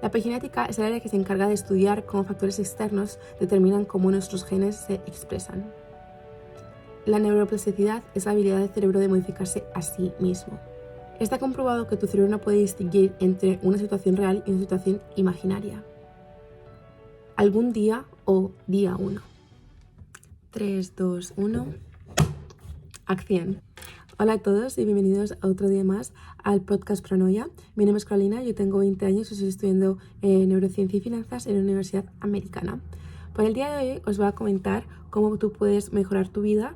La epigenética es el área que se encarga de estudiar cómo factores externos determinan cómo nuestros genes se expresan. La neuroplasticidad es la habilidad del cerebro de modificarse a sí mismo. Está comprobado que tu cerebro no puede distinguir entre una situación real y una situación imaginaria. Algún día o día 1. 3, 2, 1. Acción. Hola a todos y bienvenidos a otro día más al podcast Pronoia. Mi nombre es Carolina, yo tengo 20 años y estoy estudiando neurociencia y finanzas en la Universidad Americana. Por el día de hoy os voy a comentar cómo tú puedes mejorar tu vida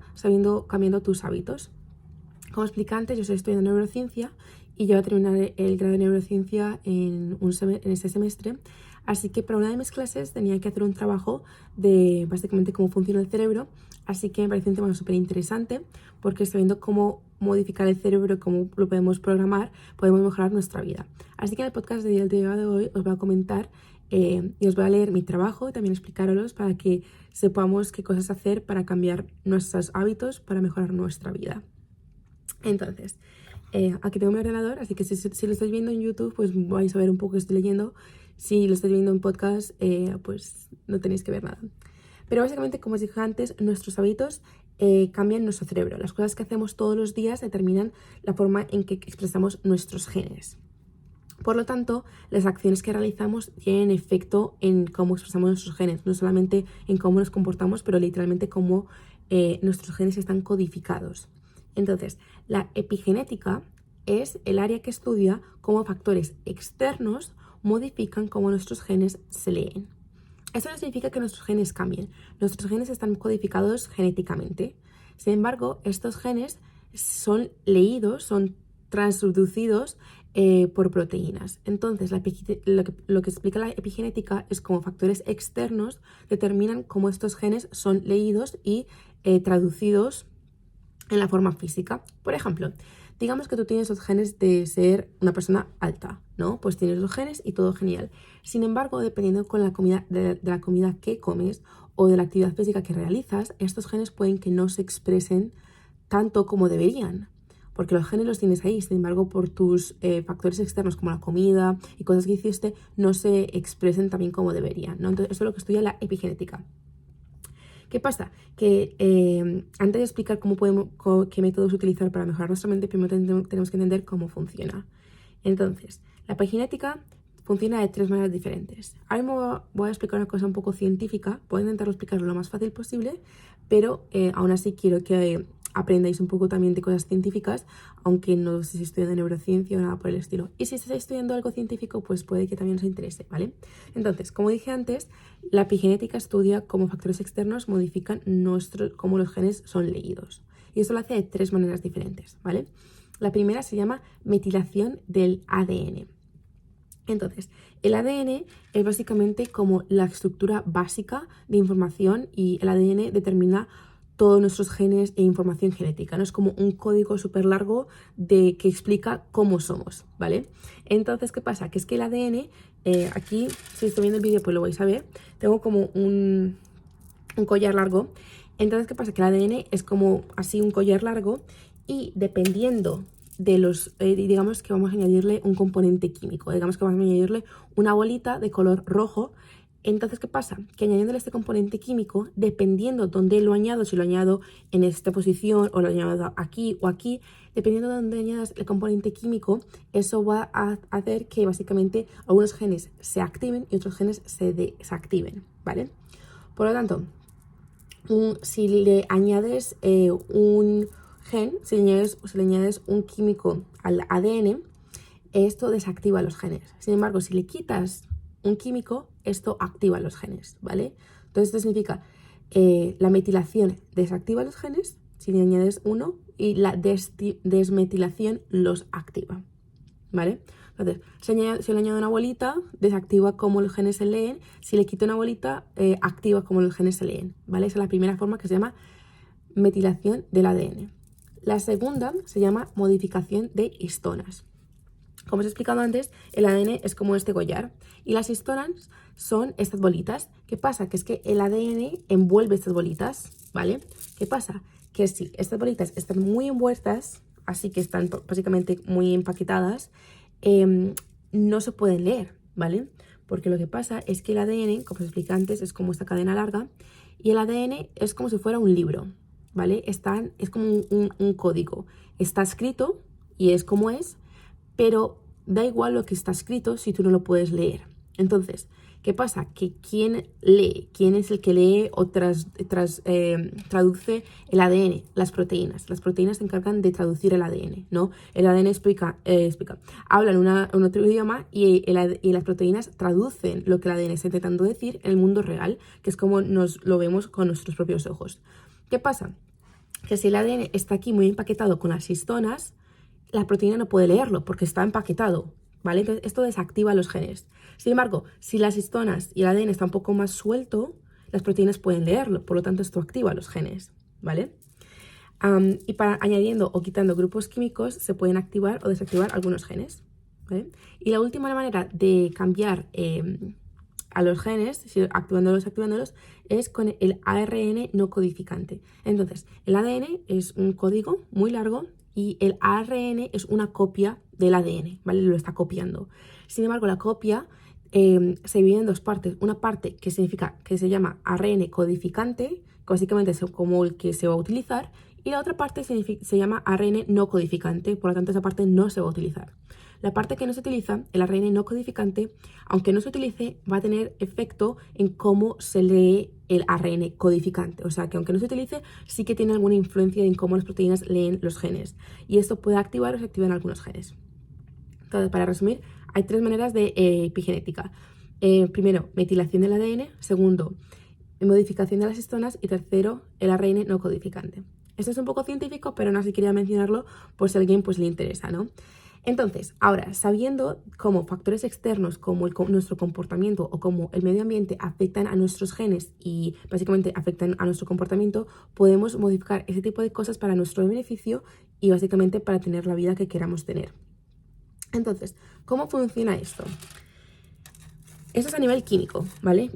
cambiando tus hábitos. Como expliqué antes, yo estoy estudiando neurociencia y yo voy a terminar el grado de neurociencia en este semestre. Así que para una de mis clases tenía que hacer un trabajo de básicamente cómo funciona el cerebro. Así que me parece un tema súper interesante porque sabiendo cómo modificar el cerebro, cómo lo podemos programar, podemos mejorar nuestra vida. Así que en el podcast del día de hoy os voy a comentar y os voy a leer mi trabajo y también explicaros para que sepamos qué cosas hacer para cambiar nuestros hábitos, para mejorar nuestra vida. Entonces, aquí tengo mi ordenador, así que si lo estáis viendo en YouTube, pues vais a ver un poco que estoy leyendo. Si lo estáis viendo en podcast, pues no tenéis que ver nada. Pero básicamente, como os dije antes, nuestros hábitos cambian nuestro cerebro. Las cosas que hacemos todos los días determinan la forma en que expresamos nuestros genes. Por lo tanto, las acciones que realizamos tienen efecto en cómo expresamos nuestros genes, no solamente en cómo nos comportamos, pero literalmente cómo nuestros genes están codificados. Entonces, la epigenética es el área que estudia cómo factores externos modifican cómo nuestros genes se leen. Esto no significa que nuestros genes cambien. Nuestros genes están codificados genéticamente. Sin embargo, estos genes son leídos, son transducidos por proteínas. Entonces, lo que explica la epigenética es cómo factores externos determinan cómo estos genes son leídos y traducidos en la forma física. Por ejemplo, digamos que tú tienes los genes de ser una persona alta, ¿no? Pues tienes los genes y todo genial. Sin embargo, dependiendo con la comida, de la comida que comes o de la actividad física que realizas, estos genes pueden que no se expresen tanto como deberían. Porque los genes los tienes ahí, sin embargo, por tus factores externos como la comida y cosas que hiciste, no se expresen también como deberían, ¿no? Entonces, eso es lo que estudia la epigenética. ¿Qué pasa? Que antes de explicar qué métodos utilizar para mejorar nuestra mente, primero tenemos que entender cómo funciona. Entonces, la epigenética funciona de 3 maneras diferentes. Ahora mismo voy a explicar una cosa un poco científica, voy a intentar explicarlo lo más fácil posible, pero aún así quiero que aprendáis un poco también de cosas científicas, aunque no estéis estudiando neurociencia o nada por el estilo. Y si estáis estudiando algo científico, pues puede que también os interese, ¿vale? Entonces, como dije antes, la epigenética estudia cómo factores externos modifican cómo los genes son leídos. Y esto lo hace de 3 maneras diferentes, ¿vale? La primera se llama metilación del ADN. Entonces, el ADN es básicamente como la estructura básica de información y el ADN determina todos nuestros genes e información genética, ¿no? Es como un código súper largo que explica cómo somos, ¿vale? Entonces, ¿qué pasa? Que es que el ADN, aquí, si estoy viendo el vídeo, pues lo vais a ver, tengo como un collar largo. Entonces, ¿qué pasa? Que el ADN es como así un collar largo y dependiendo de digamos que vamos a añadirle un componente químico, digamos que vamos a añadirle una bolita de color rojo. Entonces, ¿qué pasa? Que añadiéndole este componente químico, dependiendo dónde lo añado, si lo añado en esta posición o lo añado aquí o aquí, dependiendo de dónde añadas el componente químico, eso va a hacer que básicamente algunos genes se activen y otros genes se desactiven, ¿vale? Por lo tanto, si le añades un gen, si le añades un químico al ADN, esto desactiva los genes. Sin embargo, si le quitas un químico, esto activa los genes, ¿vale? Entonces, esto significa la metilación desactiva los genes, si le añades uno, y la desmetilación los activa, ¿vale? Entonces, si le añado una bolita, desactiva cómo los genes se leen. Si le quito una bolita, activa cómo los genes se leen, ¿vale? Esa es la primera forma, que se llama metilación del ADN. La segunda se llama modificación de histonas. Como os he explicado antes, el ADN es como este collar y las histonas son estas bolitas. ¿Qué pasa? Que es que el ADN envuelve estas bolitas, ¿vale? ¿Qué pasa? Que si estas bolitas están muy envueltas, así que están básicamente muy empaquetadas, no se pueden leer. ¿vale? Porque lo que pasa es que el ADN, como os expliqué antes, es como esta cadena larga y el ADN es como si fuera un libro, ¿vale? Es como un código. Está escrito y es como es, pero da igual lo que está escrito si tú no lo puedes leer. Entonces, ¿qué pasa? Que ¿quién lee? ¿Quién es el que lee o traduce el ADN? Las proteínas. Las proteínas se encargan de traducir el ADN, ¿no? El ADN habla en otro idioma y las proteínas traducen lo que el ADN está intentando decir en el mundo real, que es como nos lo vemos con nuestros propios ojos. ¿Qué pasa? Que si el ADN está aquí muy empaquetado con las histonas, la proteína no puede leerlo porque está empaquetado, ¿vale? Entonces esto desactiva los genes. Sin embargo, si las histonas y el ADN está un poco más suelto, las proteínas pueden leerlo, por lo tanto esto activa los genes, ¿vale? Y para añadiendo o quitando grupos químicos se pueden activar o desactivar algunos genes, ¿vale? Y la última manera de cambiar a los genes, activándolos o desactivándolos, es con el ARN no codificante. Entonces, el ADN es un código muy largo y el ARN es una copia del ADN, ¿vale? Lo está copiando. Sin embargo, la copia se divide en dos partes. Una parte que se llama ARN codificante, que básicamente es como el que se va a utilizar, y la otra parte se llama ARN no codificante, por lo tanto esa parte no se va a utilizar. La parte que no se utiliza, el ARN no codificante, aunque no se utilice, va a tener efecto en cómo se lee el ARN codificante. O sea, que aunque no se utilice, sí que tiene alguna influencia en cómo las proteínas leen los genes. Y esto puede activar o desactivar algunos genes. Entonces, para resumir, hay tres maneras de epigenética. Primero, metilación del ADN. Segundo, modificación de las histonas. Y tercero, el ARN no codificante. Esto es un poco científico, pero no sé si quería mencionarlo por si a alguien pues, le interesa, ¿no? Entonces, ahora, sabiendo cómo factores externos como nuestro comportamiento o cómo el medio ambiente afectan a nuestros genes y básicamente afectan a nuestro comportamiento, podemos modificar ese tipo de cosas para nuestro beneficio y básicamente para tener la vida que queramos tener. Entonces, ¿cómo funciona esto? Esto es a nivel químico, ¿vale?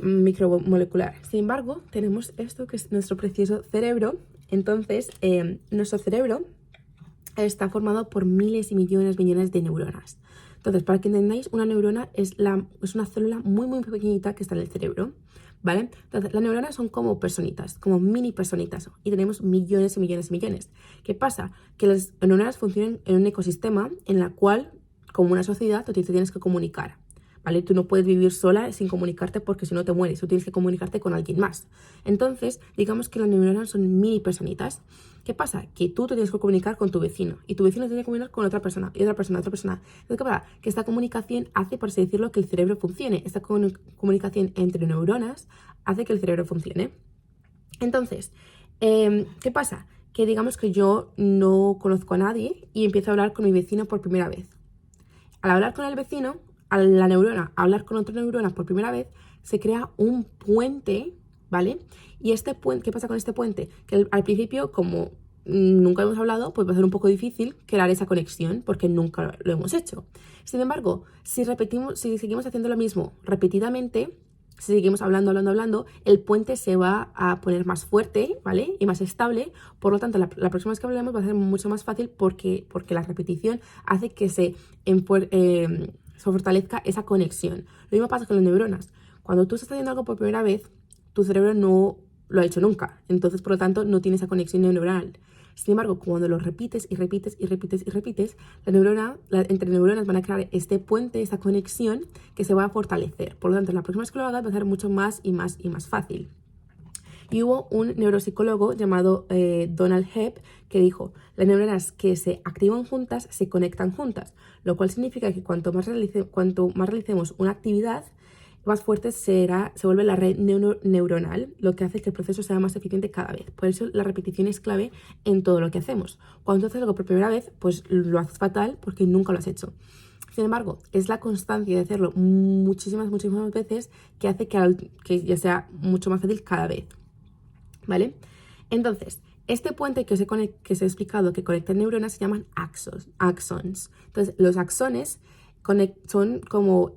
Micromolecular. Sin embargo, tenemos esto que es nuestro precioso cerebro. Entonces, nuestro cerebro está formado por miles y millones de neuronas. Entonces, para que entendáis, una neurona es una célula muy, muy pequeñita que está en el cerebro, ¿vale? Entonces, las neuronas son como personitas, como mini personitas, y tenemos millones y millones y millones. ¿Qué pasa? Que las neuronas funcionan en un ecosistema en el cual, como una sociedad, tú te tienes que comunicar, ¿vale? Tú no puedes vivir sola sin comunicarte porque si no te mueres, tú tienes que comunicarte con alguien más. Entonces, digamos que las neuronas son mini personitas. ¿Qué pasa? Que tú te tienes que comunicar con tu vecino y tu vecino tiene que comunicar con otra persona y otra persona, otra persona. Entonces, ¿qué pasa? Que esta comunicación hace, por así decirlo, que el cerebro funcione. Esta comunicación entre neuronas hace que el cerebro funcione. Entonces, ¿qué pasa? Que digamos que yo no conozco a nadie y empiezo a hablar con mi vecino por primera vez. Al hablar con el vecino, a la neurona hablar con otra neurona por primera vez, se crea un puente, ¿vale? Y este puente, ¿qué pasa con este puente? Que al principio, como nunca hemos hablado, pues va a ser un poco difícil crear esa conexión porque nunca lo hemos hecho. Sin embargo, si seguimos haciendo lo mismo repetidamente, si seguimos hablando, el puente se va a poner más fuerte, ¿vale? Y más estable. Por lo tanto, la próxima vez que hablemos va a ser mucho más fácil porque la repetición hace que se fortalezca esa conexión. Lo mismo pasa con las neuronas. Cuando tú estás haciendo algo por primera vez, tu cerebro no lo ha hecho nunca. Entonces, por lo tanto, no tiene esa conexión neuronal. Sin embargo, cuando lo repites y repites y repites y repites, entre neuronas van a crear este puente, esta conexión que se va a fortalecer. Por lo tanto, la próxima vez que lo hagas va a ser mucho más y más y más fácil. Y hubo un neuropsicólogo llamado Donald Hebb que dijo, las neuronas que se activan juntas se conectan juntas, lo cual significa que cuanto más realicemos una actividad, más fuerte se vuelve la red neuronal, lo que hace que el proceso sea más eficiente cada vez. Por eso la repetición es clave en todo lo que hacemos. Cuando haces algo por primera vez, pues lo haces fatal porque nunca lo has hecho. Sin embargo, es la constancia de hacerlo muchísimas veces que hace que ya sea mucho más fácil cada vez, ¿vale? Entonces, este puente que os he explicado que conecta neuronas se llaman axons. Entonces, los axones son como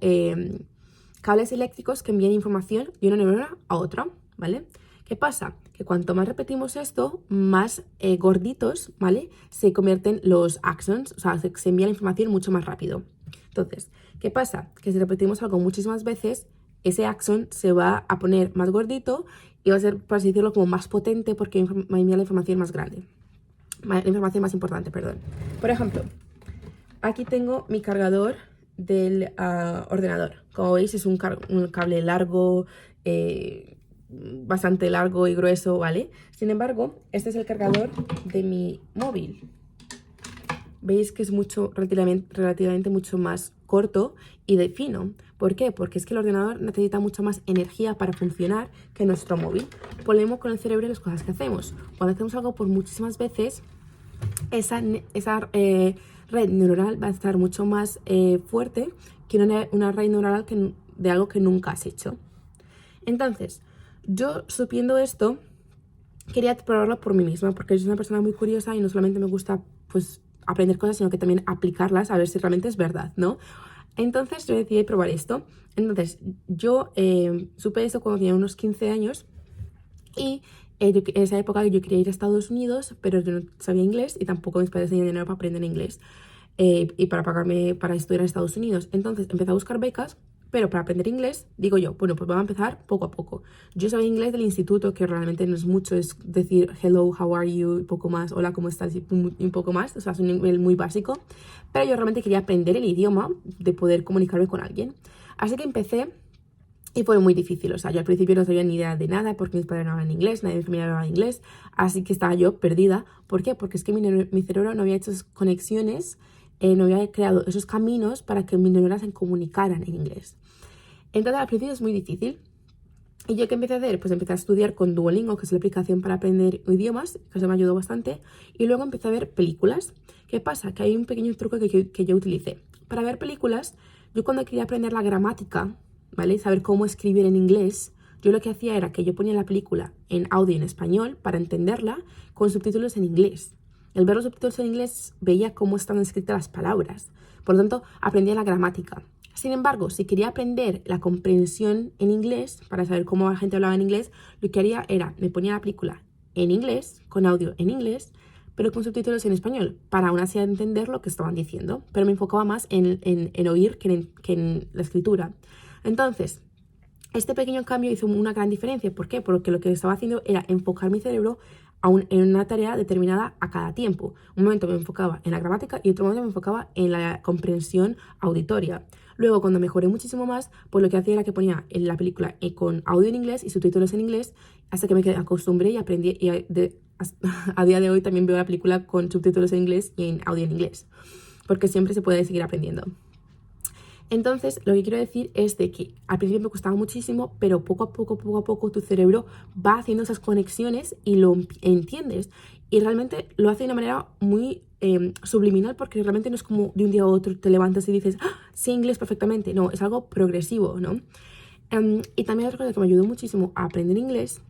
cables eléctricos que envían información de una neurona a otra, ¿vale? ¿Qué pasa? Que cuanto más repetimos esto, más gorditos, ¿vale? Se convierten los axons, o sea, se envía la información mucho más rápido. Entonces, ¿Qué pasa? Que si repetimos algo muchísimas veces, ese axón se va a poner más gordito y va a ser, por así decirlo, como más potente porque va a enviar la información más grande. La información más importante, perdón. Por ejemplo, aquí tengo mi cargador del ordenador. Como veis, es un cable largo, bastante largo y grueso, ¿vale? Sin embargo, este es el cargador de mi móvil. Veis que es relativamente mucho más corto y de fino. ¿Por qué? Porque es que el ordenador necesita mucha más energía para funcionar que nuestro móvil. Por lo mismo con el cerebro y las cosas que hacemos. Cuando hacemos algo por muchísimas veces, esa red neuronal va a estar mucho más fuerte que una red neuronal de algo que nunca has hecho. Entonces, yo supiendo esto, quería probarlo por mí misma, porque yo soy una persona muy curiosa y no solamente me gusta pues aprender cosas, sino que también aplicarlas a ver si realmente es verdad, ¿no? Entonces yo decidí probar esto. Entonces yo supe esto cuando tenía unos 15 años y en esa época yo quería ir a Estados Unidos, pero yo no sabía inglés y tampoco mis padres tenían dinero para aprender inglés y para pagarme para estudiar en Estados Unidos. Entonces empecé a buscar becas, pero para aprender inglés, digo yo, bueno, pues vamos a empezar poco a poco. Yo sabía inglés del instituto, que realmente no es mucho, es decir hello, how are you, y poco más, hola, ¿cómo estás? Y un poco más, o sea, es un nivel muy básico. Pero yo realmente quería aprender el idioma de poder comunicarme con alguien. Así que empecé y fue muy difícil, o sea, yo al principio no sabía ni idea de nada porque mis padres no hablaban inglés, nadie de mi familia hablaba inglés, así que estaba yo perdida. ¿Por qué? Porque es que mi cerebro no había hecho esas conexiones, no había creado esos caminos para que mis neuronas se comunicaran en inglés. Entonces al principio es muy difícil. ¿Y yo qué empecé a hacer? Pues empecé a estudiar con Duolingo, que es la aplicación para aprender idiomas, que eso me ayudó bastante, y luego empecé a ver películas. ¿Qué pasa? Que hay un pequeño truco que yo utilicé. Para ver películas, yo cuando quería aprender la gramática, ¿vale? Saber cómo escribir en inglés, yo lo que hacía era que yo ponía la película en audio en español para entenderla con subtítulos en inglés. Al ver los subtítulos en inglés veía cómo están escritas las palabras. Por lo tanto, aprendía la gramática. Sin embargo, si quería aprender la comprensión en inglés, para saber cómo la gente hablaba en inglés, lo que haría era, me ponía la película en inglés, con audio en inglés, pero con subtítulos en español, para aún así entender lo que estaban diciendo. Pero me enfocaba más en oír que en la escritura. Entonces, este pequeño cambio hizo una gran diferencia. ¿Por qué? Porque lo que estaba haciendo era enfocar mi cerebro en una tarea determinada a cada tiempo. Un momento me enfocaba en la gramática y otro momento me enfocaba en la comprensión auditoria. Luego, cuando mejoré muchísimo más, pues lo que hacía era que ponía en la película con audio en inglés y subtítulos en inglés, hasta que me acostumbré y aprendí. Y a día de hoy también veo la película con subtítulos en inglés y en audio en inglés, porque siempre se puede seguir aprendiendo. Entonces, lo que quiero decir es de que al principio me costaba muchísimo, pero poco a poco, tu cerebro va haciendo esas conexiones y lo entiendes. Y realmente lo hace de una manera muy subliminal, porque realmente no es como de un día a otro te levantas y dices, ¡ah, sí, inglés perfectamente! No, es algo progresivo, ¿no? Y también otra cosa que me ayudó muchísimo a aprender inglés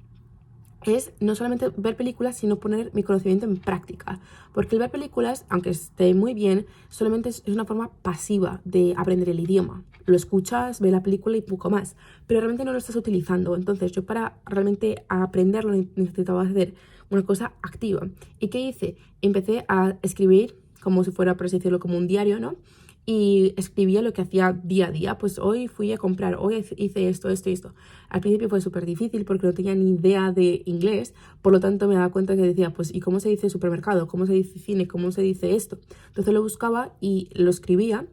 es no solamente ver películas, sino poner mi conocimiento en práctica. Porque el ver películas, aunque esté muy bien, solamente es una forma pasiva de aprender el idioma. Lo escuchas, ves la película y poco más, pero realmente no lo estás utilizando. Entonces yo para realmente aprenderlo necesitaba hacer una cosa activa. ¿Y qué hice? Empecé a escribir como si fuera, por así decirlo, como un diario, ¿no? Y escribía lo que hacía día a día. Pues hoy fui a comprar, hoy hice esto. Al principio fue súper difícil porque no tenía ni idea de inglés, por lo tanto me daba cuenta que decía, pues, ¿y cómo se dice supermercado? ¿Cómo se dice cine? ¿Cómo se dice esto? Entonces lo buscaba y lo escribía,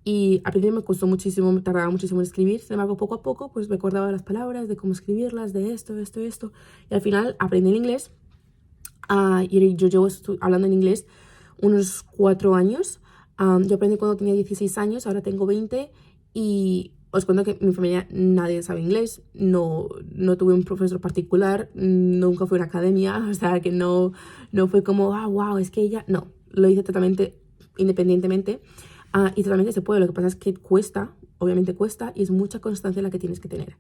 y al principio me costó muchísimo, me tardaba muchísimo en escribir. Sin embargo, poco a poco pues me acordaba de las palabras, de cómo escribirlas, de esto, y al final aprendí el inglés. Y yo llevo hablando en inglés unos 4 años. Yo aprendí cuando tenía 16 años, ahora tengo 20, y os cuento que mi familia nadie sabe inglés, no tuve un profesor particular, nunca fui a una academia, o sea que no fue como, wow, es que ella, no, lo hice totalmente independientemente, y totalmente se puede. Lo que pasa es que cuesta, obviamente cuesta, y es mucha constancia la que tienes que tener.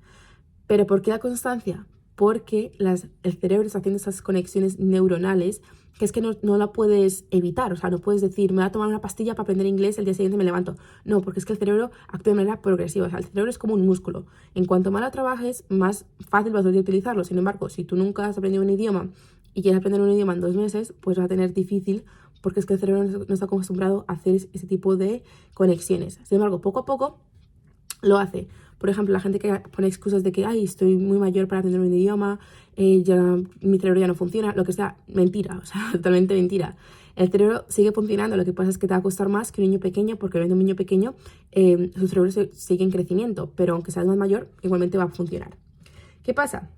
¿Pero por qué la constancia? Porque el cerebro está haciendo esas conexiones neuronales que es que no la puedes evitar. O sea, no puedes decir, me voy a tomar una pastilla para aprender inglés, el día siguiente me levanto. No, porque es que el cerebro actúa de manera progresiva. O sea, el cerebro es como un músculo. En cuanto más lo trabajes, más fácil vas a utilizarlo. Sin embargo, si tú nunca has aprendido un idioma y quieres aprender un idioma en 2 meses, pues va a tener difícil porque es que el cerebro no está acostumbrado a hacer ese tipo de conexiones. Sin embargo, poco a poco lo hace. Por ejemplo, la gente que pone excusas de que, ay, estoy muy mayor para aprender un idioma, ya, mi cerebro ya no funciona, lo que sea, mentira, o sea, totalmente mentira. El cerebro sigue funcionando, lo que pasa es que te va a costar más que un niño pequeño, porque obviamente un niño pequeño, su cerebro sigue en crecimiento, pero aunque seas más mayor, igualmente va a funcionar. ¿Qué pasa?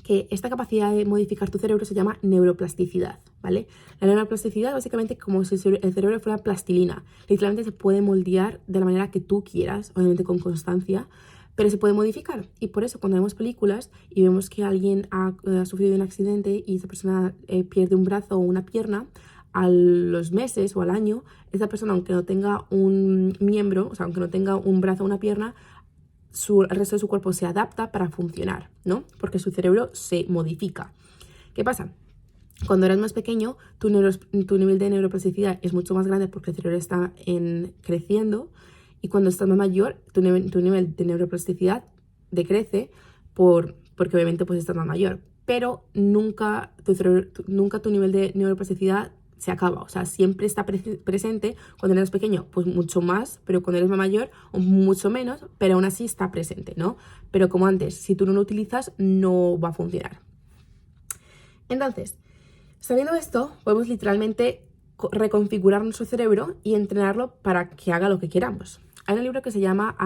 Que esta capacidad de modificar tu cerebro se llama neuroplasticidad, ¿vale? La neuroplasticidad básicamente como si el cerebro fuera plastilina. Literalmente se puede moldear de la manera que tú quieras, obviamente con constancia, pero se puede modificar. Y por eso cuando vemos películas y vemos que alguien ha sufrido un accidente y esa persona pierde un brazo o una pierna, a los meses o al año, esa persona, aunque no tenga un miembro, o sea, aunque no tenga un brazo o una pierna, el resto de su cuerpo se adapta para funcionar, ¿no? Porque su cerebro se modifica. ¿Qué pasa? Cuando eres más pequeño, tu nivel de neuroplasticidad es mucho más grande porque el cerebro está creciendo, y cuando estás más mayor, tu nivel de neuroplasticidad decrece porque obviamente pues estás más mayor. Pero nunca tu nivel de neuroplasticidad se acaba, o sea, siempre está presente. Cuando eres pequeño, pues mucho más, pero cuando eres más mayor, mucho menos, pero aún así está presente, ¿no? Pero como antes, si tú no lo utilizas, no va a funcionar. Entonces, sabiendo esto, podemos literalmente reconfigurar nuestro cerebro y entrenarlo para que haga lo que queramos. Hay un libro que se llama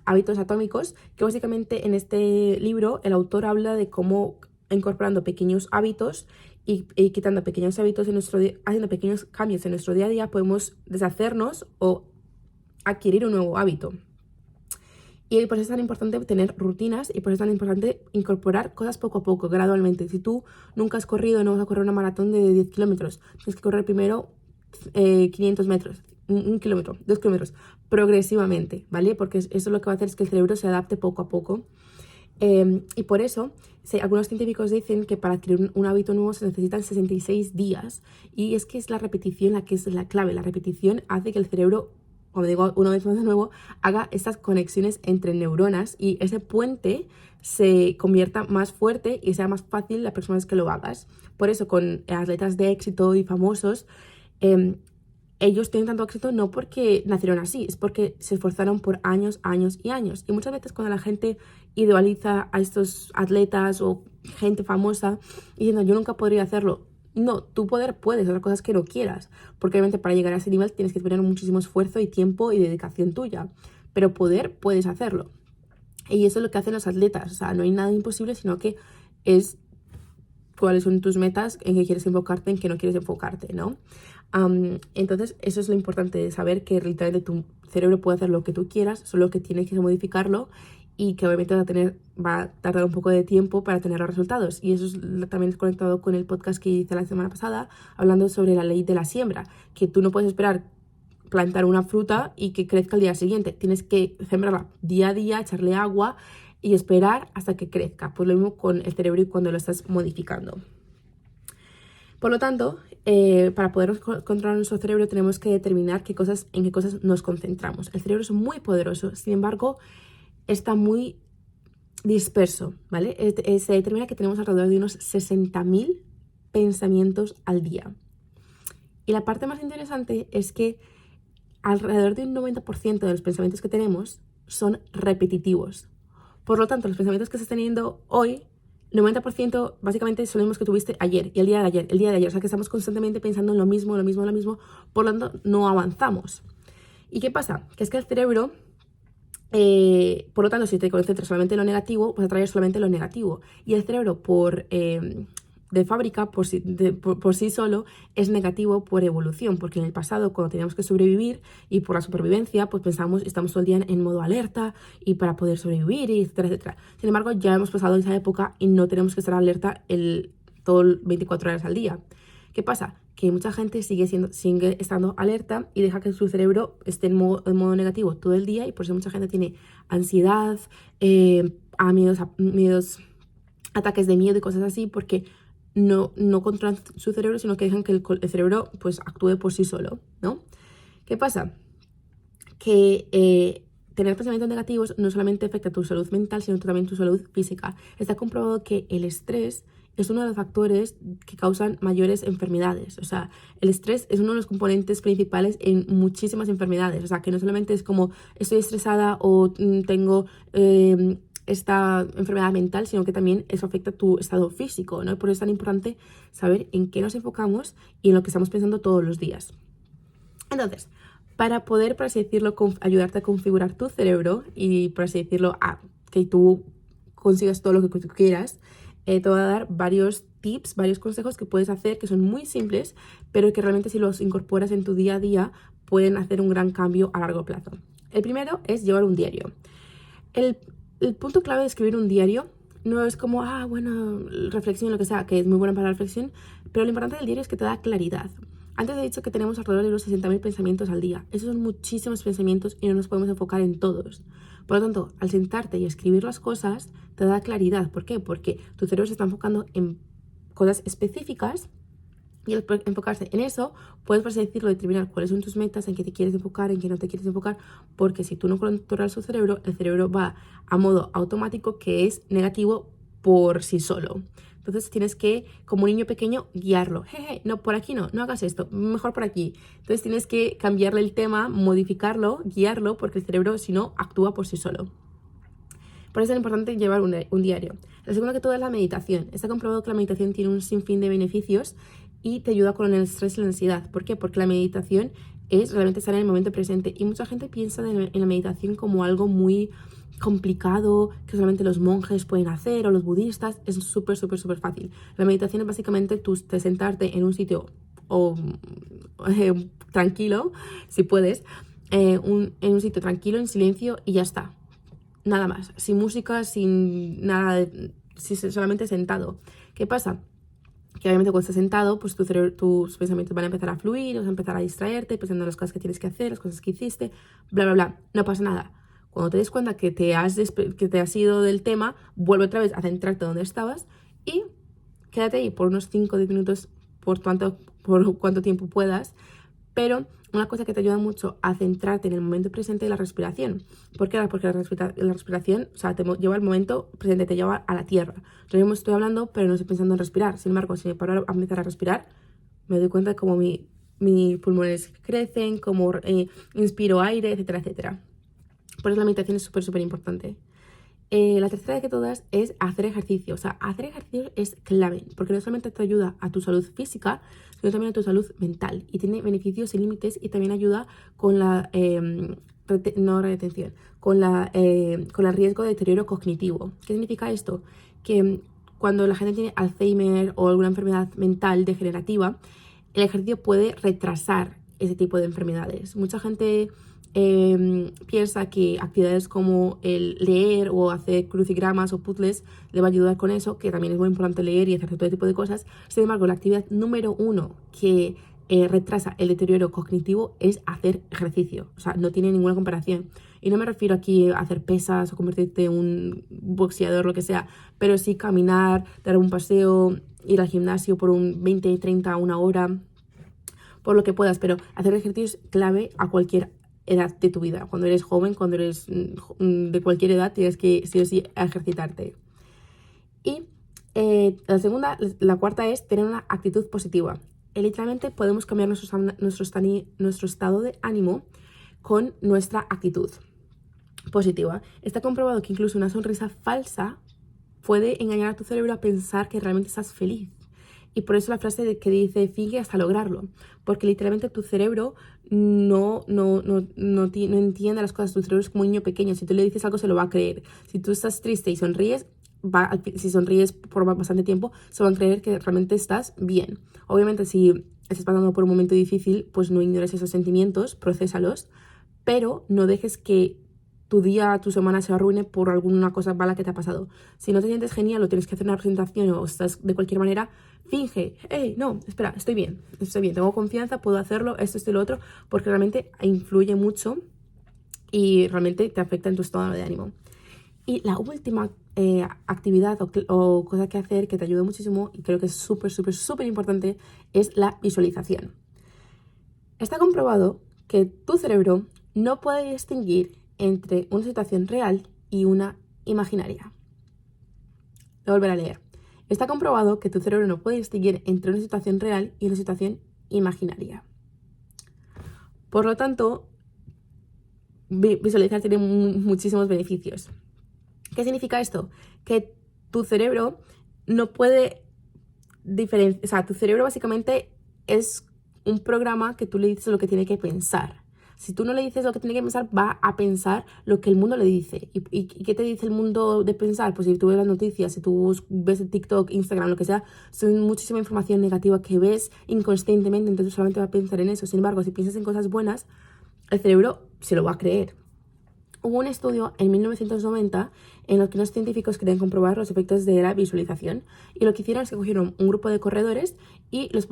Hábitos Atómicos, que básicamente en este libro el autor habla de cómo incorporando pequeños hábitos y quitando pequeños hábitos haciendo pequeños cambios en nuestro día a día, podemos deshacernos o adquirir un nuevo hábito. Y por eso es tan importante tener rutinas y por eso es tan importante incorporar cosas poco a poco, gradualmente. Si tú nunca has corrido, no vas a correr una maratón de 10 kilómetros, tienes que correr primero 500 metros, 1 kilómetro, 2 kilómetros, progresivamente, ¿vale? Porque eso lo que va a hacer es que el cerebro se adapte poco a poco. Y por eso, algunos científicos dicen que para adquirir un hábito nuevo se necesitan 66 días. Y es que es la repetición la que es la clave. La repetición hace que el cerebro, como digo una vez más de nuevo, haga estas conexiones entre neuronas y ese puente se convierta más fuerte y sea más fácil las personas que lo hagas. Por eso con atletas de éxito y famosos, ellos tienen tanto éxito no porque nacieron así, es porque se esforzaron por años, años y años. Y muchas veces cuando la gente idealiza a estos atletas o gente famosa diciendo yo nunca podría hacerlo, no, tú puedes hacer cosas que no quieras, porque obviamente para llegar a ese nivel tienes que tener muchísimo esfuerzo y tiempo y dedicación tuya, pero puedes hacerlo. Y eso es lo que hacen los atletas, o sea, no hay nada imposible, sino que es cuáles son tus metas, en qué quieres enfocarte, en qué no quieres enfocarte, ¿no? Entonces, eso es lo importante de saber que literalmente tu cerebro puede hacer lo que tú quieras, solo que tienes que modificarlo y que obviamente va a tardar un poco de tiempo para tener los resultados. Y eso también es conectado con el podcast que hice la semana pasada, hablando sobre la ley de la siembra, que tú no puedes esperar plantar una fruta y que crezca al día siguiente. Tienes que sembrarla día a día, echarle agua y esperar hasta que crezca. Pues lo mismo con el cerebro y cuando lo estás modificando. Por lo tanto, para poder controlar nuestro cerebro tenemos que determinar en qué cosas nos concentramos. El cerebro es muy poderoso, sin embargo, está muy disperso, ¿vale? Se determina que tenemos alrededor de unos 60.000 pensamientos al día. Y la parte más interesante es que alrededor de un 90% de los pensamientos que tenemos son repetitivos. Por lo tanto, los pensamientos que estás teniendo hoy, 90% básicamente son los mismos que tuviste ayer y el día de ayer, el día de ayer. O sea que estamos constantemente pensando en lo mismo, por lo tanto no avanzamos. ¿Y qué pasa? Que es que el cerebro, por lo tanto, si te concentras solamente en lo negativo, vas a traer solamente lo negativo. Y el cerebro de fábrica, por sí solo, es negativo por evolución, porque en el pasado, cuando teníamos que sobrevivir y por la supervivencia, pues estamos todo el día en modo alerta y para poder sobrevivir, y etcétera, etcétera. Sin embargo, ya hemos pasado esa época y no tenemos que estar alerta todo 24 horas al día. ¿Qué pasa? Que mucha gente sigue estando alerta y deja que su cerebro esté en modo negativo todo el día, y por eso mucha gente tiene ansiedad, miedos, ataques de miedo y cosas así, porque no controlan su cerebro, sino que dejan que el cerebro pues actúe por sí solo, ¿no? ¿Qué pasa? Que tener pensamientos negativos no solamente afecta tu salud mental, sino también tu salud física. Está comprobado que el estrés es uno de los factores que causan mayores enfermedades. O sea, el estrés es uno de los componentes principales en muchísimas enfermedades. O sea, que no solamente es como estoy estresada o tengo esta enfermedad mental, sino que también eso afecta a tu estado físico, ¿no? Por eso es tan importante saber en qué nos enfocamos y en lo que estamos pensando todos los días. Entonces, para poder, por así decirlo, ayudarte a configurar tu cerebro y, por así decirlo, a que tú consigas todo lo que tú quieras, te voy a dar varios tips, varios consejos que puedes hacer que son muy simples, pero que realmente si los incorporas en tu día a día pueden hacer un gran cambio a largo plazo. El primero es llevar un diario. El punto clave de escribir un diario no es como, bueno, reflexión, lo que sea, que es muy bueno para la reflexión, pero lo importante del diario es que te da claridad. Antes he dicho que tenemos alrededor de los 60.000 pensamientos al día. Esos son muchísimos pensamientos y no nos podemos enfocar en todos. Por lo tanto, al sentarte y escribir las cosas, te da claridad. ¿Por qué? Porque tu cerebro se está enfocando en cosas específicas y al enfocarse en eso, puedes, por así decirlo, determinar cuáles son tus metas, en qué te quieres enfocar, en qué no te quieres enfocar, porque si tú no controlas tu cerebro, el cerebro va a modo automático que es negativo por sí solo. Entonces tienes que, como un niño pequeño, guiarlo. Jeje, no, por aquí no hagas esto, mejor por aquí. Entonces tienes que cambiarle el tema, modificarlo, guiarlo, porque el cerebro, si no, actúa por sí solo. Por eso es importante llevar un diario. La segunda que todo es la meditación. Está comprobado que la meditación tiene un sinfín de beneficios y te ayuda con el estrés y la ansiedad. ¿Por qué? Porque la meditación es realmente estar en el momento presente. Y mucha gente piensa en la meditación como algo muy complicado, que solamente los monjes pueden hacer o los budistas. Es súper, súper, súper fácil. La meditación es básicamente te sentarte en un sitio tranquilo, si puedes, en un sitio tranquilo, en silencio y ya está. Nada más, sin música, sin nada, solamente sentado. ¿Qué pasa? Que obviamente cuando estás sentado, pues tus pensamientos van a empezar a fluir, vas a empezar a distraerte, pensando en las cosas que tienes que hacer, las cosas que hiciste, bla, bla, bla. No pasa nada. Cuando te des cuenta que te has ido del tema, vuelve otra vez a centrarte donde estabas y quédate ahí por unos 5 o 10 minutos, por cuánto tiempo puedas. Pero una cosa que te ayuda mucho a centrarte en el momento presente es la respiración. ¿Por qué? Porque la respiración, o sea, te lleva al momento presente, te lleva a la tierra. Yo mismo estoy hablando, pero no estoy pensando en respirar. Sin embargo, si me paro a empezar a respirar, me doy cuenta de cómo mis pulmones crecen, cómo inspiro aire, etcétera, etcétera. Por eso la meditación es súper, súper importante. La tercera de que todas es hacer ejercicio. O sea, hacer ejercicio es clave, porque no solamente te ayuda a tu salud física, sino también a tu salud mental. Y tiene beneficios sin límites y también ayuda con la con el riesgo de deterioro cognitivo. ¿Qué significa esto? Que cuando la gente tiene Alzheimer o alguna enfermedad mental degenerativa, el ejercicio puede retrasar ese tipo de enfermedades. Mucha gente piensa que actividades como el leer o hacer crucigramas o puzzles le va a ayudar con eso, que también es muy importante leer y hacer todo tipo de cosas. Sin embargo, la actividad número 1 que retrasa el deterioro cognitivo es hacer ejercicio. O sea, no tiene ninguna comparación. Y no me refiero aquí a hacer pesas o convertirte en un boxeador, lo que sea, pero sí caminar, dar un paseo, ir al gimnasio por un 20, 30, una hora, por lo que puedas. Pero hacer ejercicio es clave a cualquier edad de tu vida. Cuando eres joven, cuando eres de cualquier edad, tienes que sí o sí ejercitarte. Y la cuarta es tener una actitud positiva. Literalmente podemos cambiar nuestro estado de ánimo con nuestra actitud positiva. Está comprobado que incluso una sonrisa falsa puede engañar a tu cerebro a pensar que realmente estás feliz. Y por eso la frase que dice finge hasta lograrlo. Porque literalmente tu cerebro no entiende las cosas. Tu cerebro es como un niño pequeño. Si tú le dices algo, se lo va a creer. Si tú estás triste y sonríes, si sonríes por bastante tiempo, se van a creer que realmente estás bien. Obviamente, si estás pasando por un momento difícil, pues no ignores esos sentimientos, procésalos, pero no dejes que tu día, tu semana se arruine por alguna cosa mala que te ha pasado. Si no te sientes genial o tienes que hacer una presentación o estás de cualquier manera, finge, no, espera, estoy bien, tengo confianza, puedo hacerlo, esto y lo otro, porque realmente influye mucho y realmente te afecta en tu estado de ánimo. Y la última actividad o cosa que hacer que te ayuda muchísimo y creo que es súper, súper, súper importante es la visualización. Está comprobado que tu cerebro no puede distinguir entre una situación real y una imaginaria. Lo volveré a leer. Está comprobado que tu cerebro no puede distinguir entre una situación real y una situación imaginaria. Por lo tanto, visualizar tiene muchísimos beneficios. ¿Qué significa esto? Que tu cerebro no puede diferenciar, o sea, tu cerebro básicamente es un programa que tú le dices lo que tiene que pensar. Si tú no le dices lo que tiene que pensar, va a pensar lo que el mundo le dice. ¿Y qué te dice el mundo de pensar? Pues si tú ves las noticias, si tú ves el TikTok, Instagram, lo que sea, son muchísima información negativa que ves inconscientemente, entonces solamente va a pensar en eso. Sin embargo, si piensas en cosas buenas, el cerebro se lo va a creer. Hubo un estudio en 1990 en el que unos científicos querían comprobar los efectos de la visualización, y lo que hicieron es que cogieron un grupo de corredores y los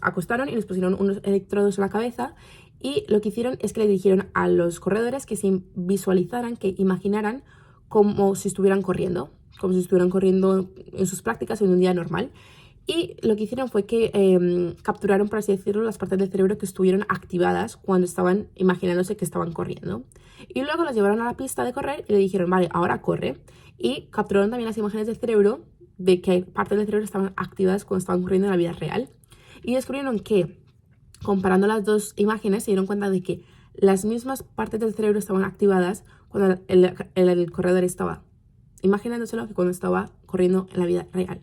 acostaron y les pusieron unos electrodos en la cabeza, y lo que hicieron es que le dijeron a los corredores que se visualizaran, que imaginaran como si estuvieran corriendo en sus prácticas en un día normal. Y lo que hicieron fue que capturaron, por así decirlo, las partes del cerebro que estuvieron activadas cuando estaban imaginándose que estaban corriendo. Y luego los llevaron a la pista de correr y le dijeron, vale, ahora corre. Y capturaron también las imágenes del cerebro de que partes del cerebro estaban activadas cuando estaban corriendo en la vida real. Y descubrieron que, comparando las dos imágenes, se dieron cuenta de que las mismas partes del cerebro estaban activadas cuando el corredor estaba imaginándoselo que cuando estaba corriendo en la vida real.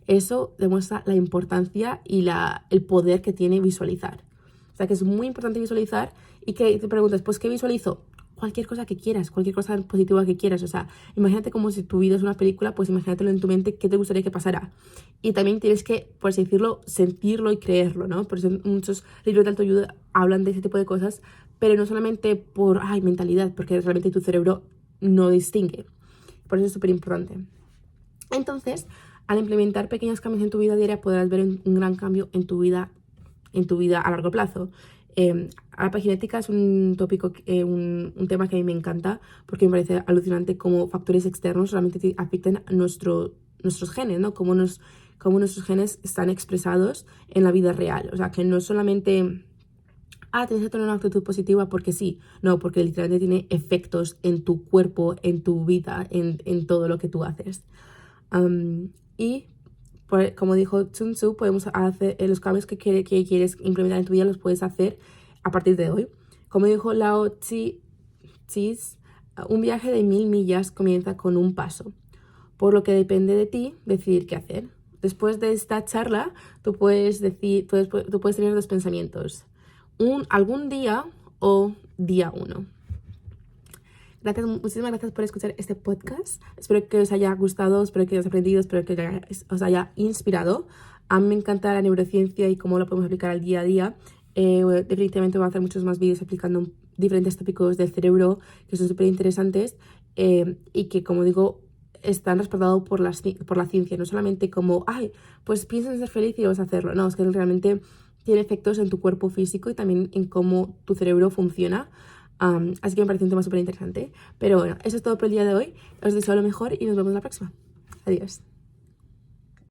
Eso demuestra la importancia y el poder que tiene visualizar. O sea, que es muy importante visualizar, y que te preguntas, pues, ¿qué visualizo? Cualquier cosa que quieras, cualquier cosa positiva que quieras. O sea, imagínate como si tu vida es una película, pues imagínatelo en tu mente, qué te gustaría que pasara. Y también tienes que, por así decirlo, sentirlo y creerlo, ¿no? Por eso muchos libros de autoayuda hablan de ese tipo de cosas, pero no solamente por, mentalidad, porque realmente tu cerebro no distingue. Por eso es súper importante. Entonces, al implementar pequeños cambios en tu vida diaria, podrás ver un gran cambio en tu vida a largo plazo. La paginética es un tópico, un tema que a mí me encanta, porque me parece alucinante cómo factores externos realmente afectan a nuestros genes, ¿no? Cómo nuestros genes están expresados en la vida real. O sea, que no solamente tienes que tener una actitud positiva porque sí, no, porque literalmente tiene efectos en tu cuerpo, en tu vida, en todo lo que tú haces. Y como dijo Sun Tzu, podemos hacer los cambios que quieres implementar en tu vida, los puedes hacer a partir de hoy. Como dijo Lao Tzu, un viaje de 1000 millas comienza con un paso, por lo que depende de ti decidir qué hacer. Después de esta charla, tú puedes tener dos pensamientos: algún día o día 1. Muchísimas gracias por escuchar este podcast. Espero que os haya gustado, espero que hayáis aprendido, espero que os haya inspirado. A mí me encanta la neurociencia y cómo la podemos aplicar al día a día. Definitivamente voy a hacer muchos más vídeos explicando diferentes tópicos del cerebro que son súper interesantes, y que, como digo, están respaldados por la ciencia. No solamente como, pues piensa en ser feliz y vas a hacerlo. No, es que realmente tiene efectos en tu cuerpo físico y también en cómo tu cerebro funciona. Así que me parece un tema súper interesante. Pero bueno, eso es todo por el día de hoy. Os deseo lo mejor y nos vemos la próxima. Adiós.